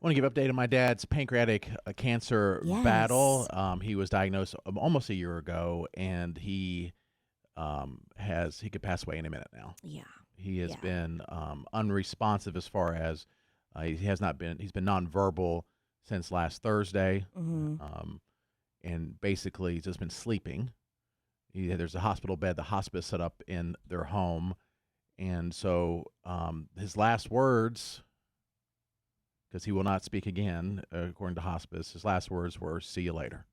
I want to give an update on my dad's pancreatic cancer battle. Yes. He was diagnosed almost a year ago, and he could pass away any minute now. Yeah. He has Yeah. been unresponsive as far as he has not been. He's been nonverbal since last Thursday, Mm-hmm. and basically he's just been sleeping. There's a hospital bed, the hospice set up in their home, and so his last words, because he will not speak again, according to hospice. His last words were "See you later."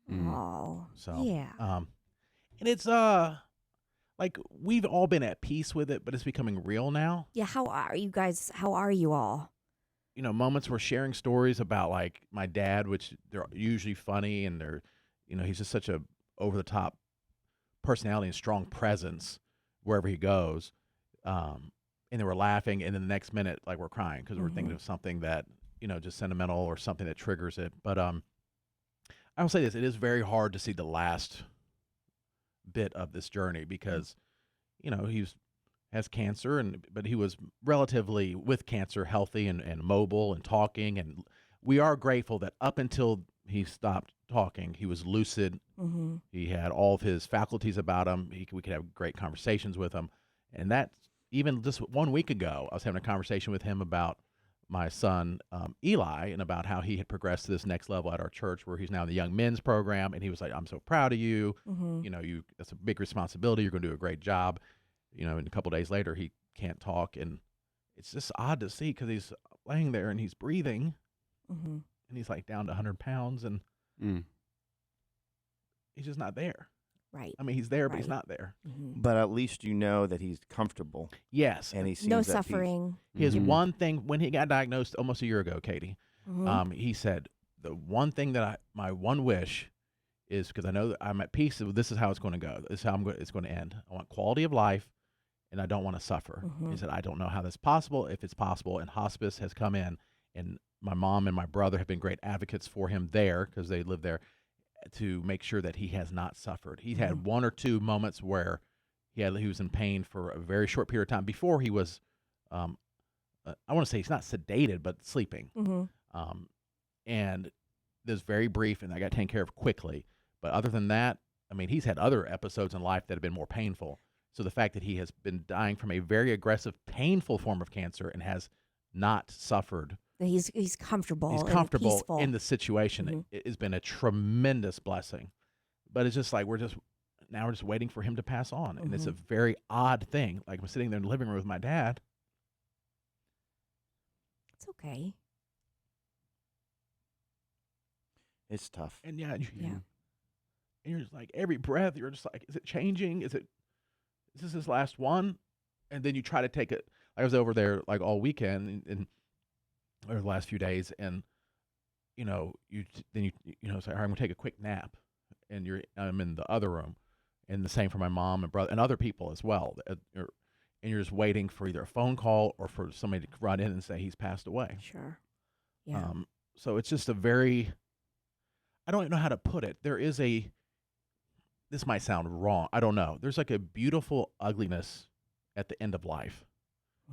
Oh. So, Yeah. and it's like we've all been at peace with it, but it's becoming real now. Yeah. How are you guys? How are you all? Moments we're sharing stories about like my dad, which they're usually funny, and he's just such a over the top personality and strong presence wherever he goes. And then we're laughing, and then the next minute, like we're crying because we're thinking of something that just sentimental or something that triggers it. But I will say this: it is very hard to see the last bit of this journey because he has cancer, but he was relatively with cancer healthy and mobile and talking, and we are grateful that up until he stopped talking, he was lucid. Mm-hmm. He had all of his faculties about him. We could have great conversations with him, and that even just 1 week ago, I was having a conversation with him about my son Eli and about how he had progressed to this next level at our church, where he's now in the young men's program, and he was like, "I'm so proud of you. Mm-hmm. That's a big responsibility. You're going to do a great job." And a couple days later, he can't talk, and it's just odd to see because he's laying there and he's breathing, Mm-hmm. and he's like down to 100 pounds, and he's just not there. Right. I mean, he's there, but he's Right. not there. Mm-hmm. But at least you know that he's comfortable Yes. and he seems No at peace. suffering. His Mhm. one thing, when he got diagnosed almost a year ago, Katie, Mm-hmm. he said, the one thing that my one wish is, because I know that I'm at peace, this is how it's going to go. This is how it's going to end. I want quality of life, and I don't want to suffer. Mhm. He said, I don't know how that's possible, if it's possible, and hospice has come in, and my mom and my brother have been great advocates for him there because they live there to make sure that he has not suffered. He had one or two moments where he was in pain for a very short period of time before he was, I want to say he's not sedated, but sleeping. Mm-hmm. And this very brief, and I got taken care of quickly. But other than that, I mean, he's had other episodes in life that have been more painful. So the fact that he has been dying from a very aggressive, painful form of cancer and has not suffered, He's comfortable. he's and comfortable peaceful. in the situation. It has been a tremendous blessing. But it's just like we're just waiting for him to pass on, and it's a very odd thing. Like I'm sitting there in the living room with my dad. It's okay. It's tough. And Yeah. and you're just like every breath, you're just like, is it changing? Is this his last one? And then you try to take it. I was over there like all weekend or the last few days, and you say, all right, I'm gonna take a quick nap, and I'm in the other room, and the same for my mom and brother and other people as well. And you're just waiting for either a phone call or for somebody to run in and say he's passed away. Sure. Yeah. So it's just I don't know how to put it. This might sound wrong. I don't know. There's like a beautiful ugliness at the end of life,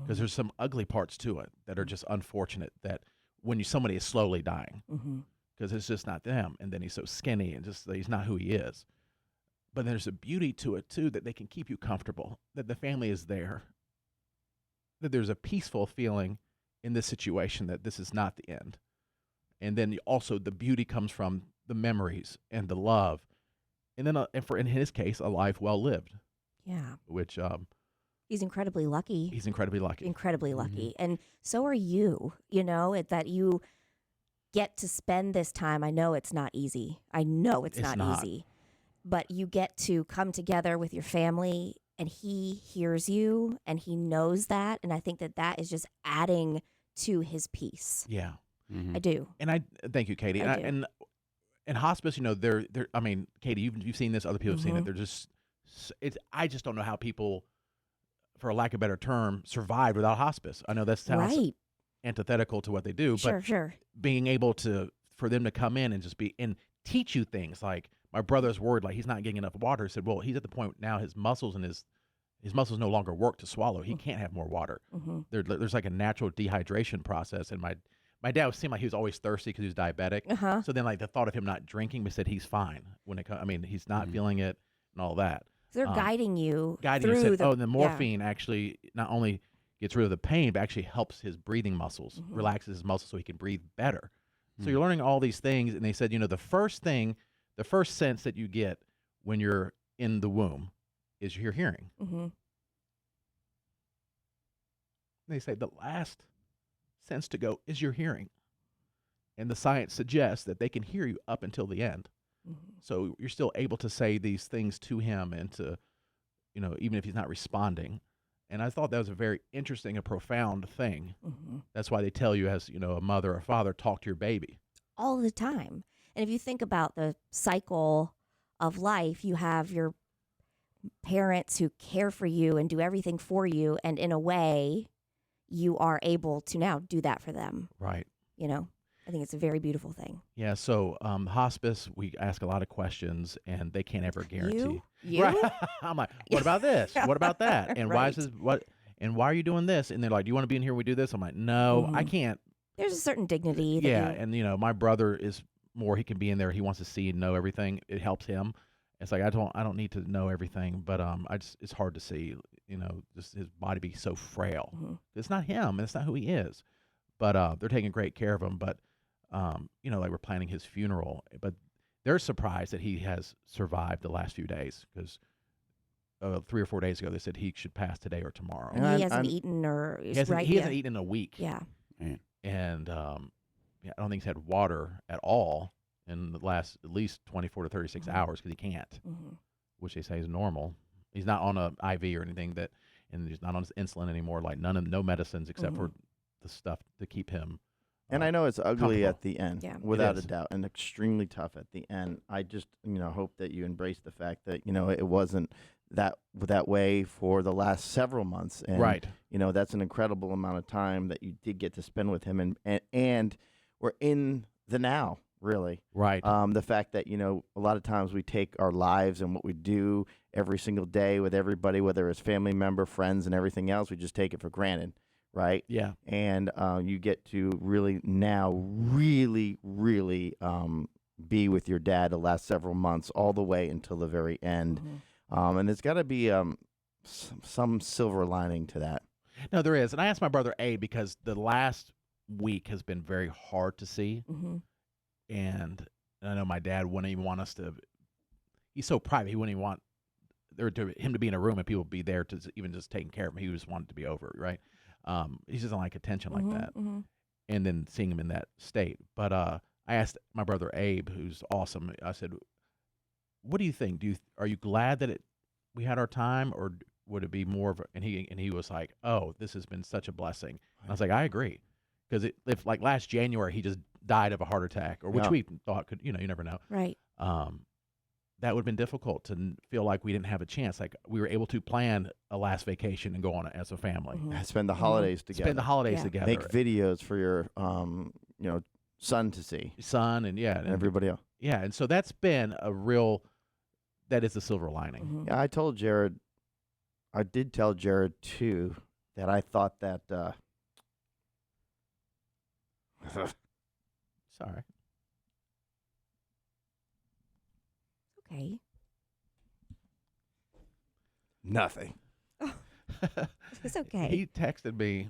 because there's some ugly parts to it that are just unfortunate, that when somebody is slowly dying, because it's just not them, and then he's so skinny and just he's not who he is. But there's a beauty to it too, that they can keep you comfortable, that the family is there, that there's a peaceful feeling in this situation, that this is not the end. And then also the beauty comes from the memories and the love, and then in his case, a life well lived. Yeah. Which He's incredibly lucky. he's incredibly lucky. Incredibly lucky. And so are you, that you get to spend this time. I know it's not easy. I know it's not easy. But you get to come together with your family, and he hears you and he knows that. And I think that is just adding to his peace. Yeah. I do. And I thank you, Katie. I do. And hospice, they're I mean, Katie, you've seen this, other people have seen it. They're just I just don't know how people, for a lack of a better term, survive without hospice. I know that sounds Right. antithetical to what they do, but Sure. being able for them to come in and just teach you things. Like my brother's worried, like he's not getting enough water. He said, well, he's at the point now his muscles and his muscles no longer work to swallow. He can't have more water. There's like a natural dehydration process, and my my dad seemed like he was always thirsty because he was diabetic. Uh-huh. So then, like, the thought of him not drinking, we said he's fine when it comes. I mean, he's not Mhm. feeling it and all that. So they're Um, guiding you Guiding you through said, the oh, the morphine actually not only gets rid of the pain, but actually helps his breathing muscles, Mhm. relaxes his muscles so he can breathe better. So Hmm. you're learning all these things, and they said, the first sense that you get when you're in the womb is your hearing. Mm-hmm. They say the last sense to go is your hearing. And the science suggests that they can hear you up until the end. Mm-hmm. So you're still able to say these things to him and to, even if he's not responding. And I thought that was a very interesting and profound thing. Mm-hmm. That's why they tell you as, a mother or father, talk to your baby. All the time. And if you think about the cycle of life, you have your parents who care for you and do everything for you. And in a way, you are able to now do that for them. Right. I think it's a very beautiful thing. Yeah. So hospice, we ask a lot of questions and they can't ever guarantee. You? Right. I'm like, what about this? What about that? And why is Right. this and why are you doing this? And they're like, do you want to be in here when we do this? I'm like, no, I Mhm. can't. There's a certain dignity that Yeah. you... And my brother is more, he can be in there. He wants to see and know everything. It helps him. It's like, I don't need to know everything, but it's hard to see, just his body be so frail. Mhm. It's not him. It's not who he is, but they're taking great care of him. But, like we're planning his funeral, but they're surprised that he has survived the last few days because 3 or 4 days ago, they said he should pass today or tomorrow. And And he I'm- hasn't I'm- eaten or... He hasn't, right, he yeah. hasn't eaten in a week. Yeah. And I don't think he's had water at all in the last at least 24 to 36 Mhm. hours because he can't, Mm-hmm. which they say is normal. He's not on a IV or anything and he's not on his insulin anymore, like no medicines except for the stuff to keep him. And I know it's ugly comfortable. at the end, Yeah. without a is. doubt, and extremely tough at the end. I just, hope that you embrace the fact that, it wasn't that way for the last several months. And, Right. That's an incredible amount of time that you did get to spend with him. And we're in the now, really. Right. The fact that, a lot of times we take our lives and what we do every single day with everybody, whether it's family member, friends, and everything else, we just take it for granted, right? Yeah. And you get to really now really be with your dad the last several months all the way until the very end. Mm-hmm. And there's got to be some silver lining to that. No, there is. And I asked my brother A because the last week has been very hard to see. Mm-hmm. And I know my dad wouldn't even want us to. He's so private. He wouldn't even want him to be in a room and people be there to even just taking care of him. He just wanted to be over, right? He doesn't like attention like that. Mm-hmm. And then seeing him in that state. But I asked my brother Abe, who's awesome. I said, "What do you think? Are you glad that we had our time, or would it be more of?" And he was like, "Oh, this has been such a blessing." And I was like, "I agree." Because if like last January he just died of a heart attack, or which Yeah. we thought could, you never know. Right. That would have been difficult to feel like we didn't have a chance. Like we were able to plan a last vacation and go on it as a family, Mhm. Spend the Mhm. holidays together. spend the holidays Yeah. together, Make videos for your son to see, son, and and everybody else. yeah. And so that's been that is the silver lining. Mhm. Yeah, I did tell Jared too that I thought that Sorry. Okay. nothing. It's okay. He texted me,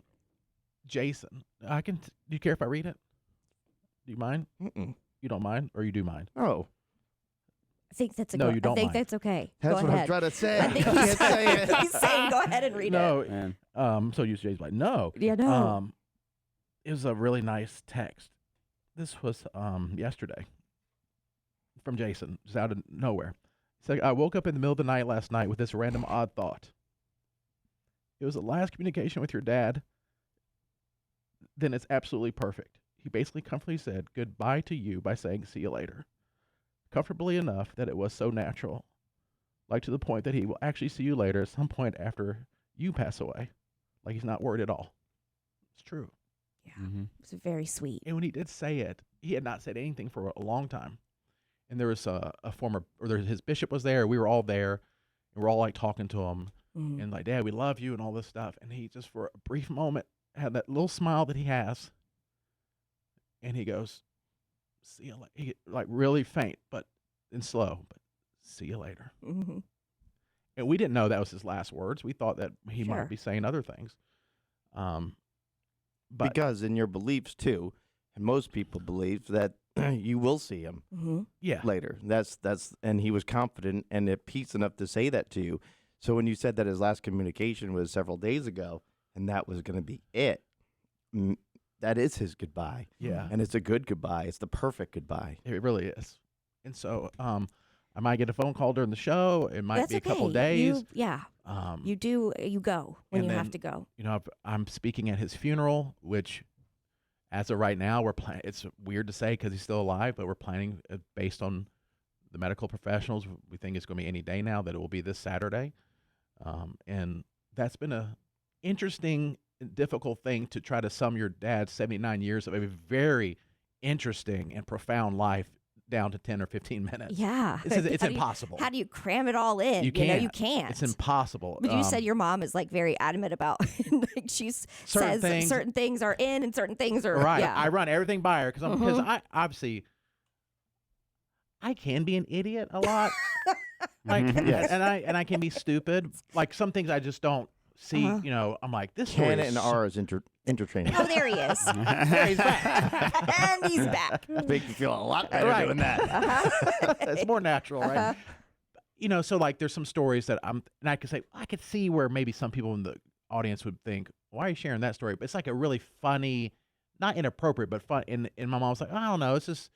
Jason. Do you care if I read it? Do you mind? Mm-mm. You don't mind, or you do mind? Oh, I think that's No, you don't I think mind. that's okay. that's Go what ahead. I'm trying to say. I I think can't say it. he's saying go ahead and read No. Man. So you Jason's like, no. it. Yeah, no. It was a really nice text. This was yesterday from Jason, just out of nowhere. He said, I woke up in the middle of the night last night with this random odd thought. It was the last communication with your dad. Then it's absolutely perfect. He basically comfortably said goodbye to you by saying see you later. Comfortably enough that it was so natural. Like to the point that he will actually see you later at some point after you pass away. Like he's not worried at all. It's true. Yeah. Mm-hmm. It's very sweet. And when he did say it, he had not said anything for a long time. And there was his bishop was there. We were all there. And we're all like talking to him. Mhm. And like, Dad, we love you and all this stuff. And he just for a brief moment had that little smile that he has. and he goes, "See you later." Like really faint, but and slow, but see you later. Mm-hmm. And we didn't know that was his last words. We thought that he Sure. might be saying other things. But Because in your beliefs too, and most people believe that you will see him Mm-hmm. yeah, later. That's and he was confident and at peace enough to say that to you. So when you said that his last communication was several days ago, and that was going to be it, that is his goodbye, yeah, and it's a good goodbye. It's the perfect goodbye. it really is. And so, I might get a phone call during the show. It might That's be a couple okay. days. You go when and you have then, to go. You know, I'm speaking at his funeral, which, as of right now, it's weird to say because he's still alive, but we're planning based on the medical professionals. We think it's going to be any day now. That it will be this Saturday, and that's been a interesting, and difficult thing to try to sum your dad's 79 years of a very interesting and profound life down to 10 or 15 minutes. Yeah. It's impossible. How do you cram it all in? You You can't. can't. It's impossible. But you said your mom is like very adamant about like Certain says things- certain things are in and certain things are right. Yeah. I run everything by her because I obviously I can be an idiot a lot. Like Yes. and I can be stupid. Like some things I just don't see. Uh-huh. You know, I'm like this story Can is and so- R is interchangeable. Oh, there he is. There he's back. And he's back. Make you feel a lot better Right. doing that. Uh-huh. It's more natural, right? Uh-huh. You know, so like there's some stories that and I could say I could see where maybe some people in the audience would think, why are you sharing that story? But it's like a really funny, not inappropriate, but fun. And my mom was like, I don't know, it's just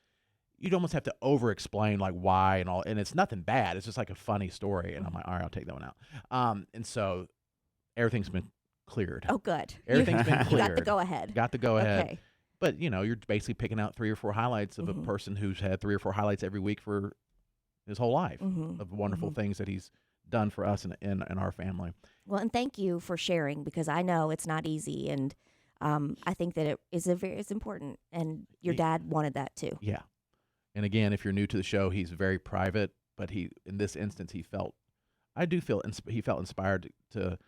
you'd almost have to over explain like why and all, and it's nothing bad. It's just like a funny story. And I'm like, all right, I'll take that one out. And so everything's been cleared. Oh, good. Everything's been You cleared. got the go ahead. Got the go ahead. Okay. But you know, you're basically picking out 3 or 4 highlights of Mhm. a person who's had 3 or 4 highlights every week for his whole life Mhm. of wonderful Mhm. things that he's done for us and our family. Well, and thank you for sharing because I know it's not easy, and I think that it's important, and your He- dad wanted that too. Yeah. And again, if you're new to the show, he's very private, but in this instance, he felt inspired to.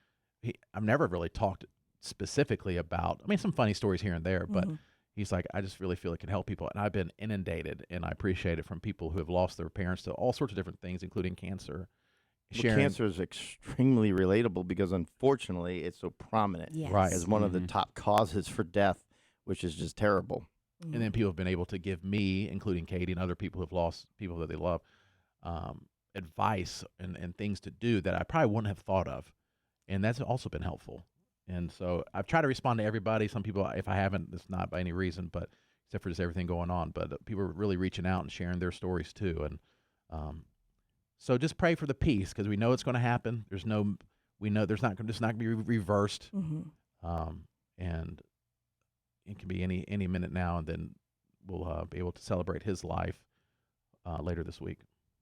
I've never really talked specifically about. I mean, some funny stories here and there, but Mhm. he's like, I just really feel it can help people, and I've been inundated, and I appreciate it from people who have lost their parents to all sorts of different things, including cancer. Well, Sharing, cancer is extremely relatable because unfortunately it's so prominent Yes. Right. as one of the top causes for death, which is just terrible. Mhm. and then people have been able to give me, including Katie and other people who have lost people that they love, advice and things to do that I probably wouldn't have thought of, and that's also been helpful. And so I've tried to respond to everybody. Some people, if I haven't, it's not by any reason, but except for just everything going on. But people are really reaching out and sharing their stories too. And so just pray for the peace because we know it's going to happen. We know there's not going to be reversed, Mhm. and it can be any minute now, and then we'll be able to celebrate his life later this week.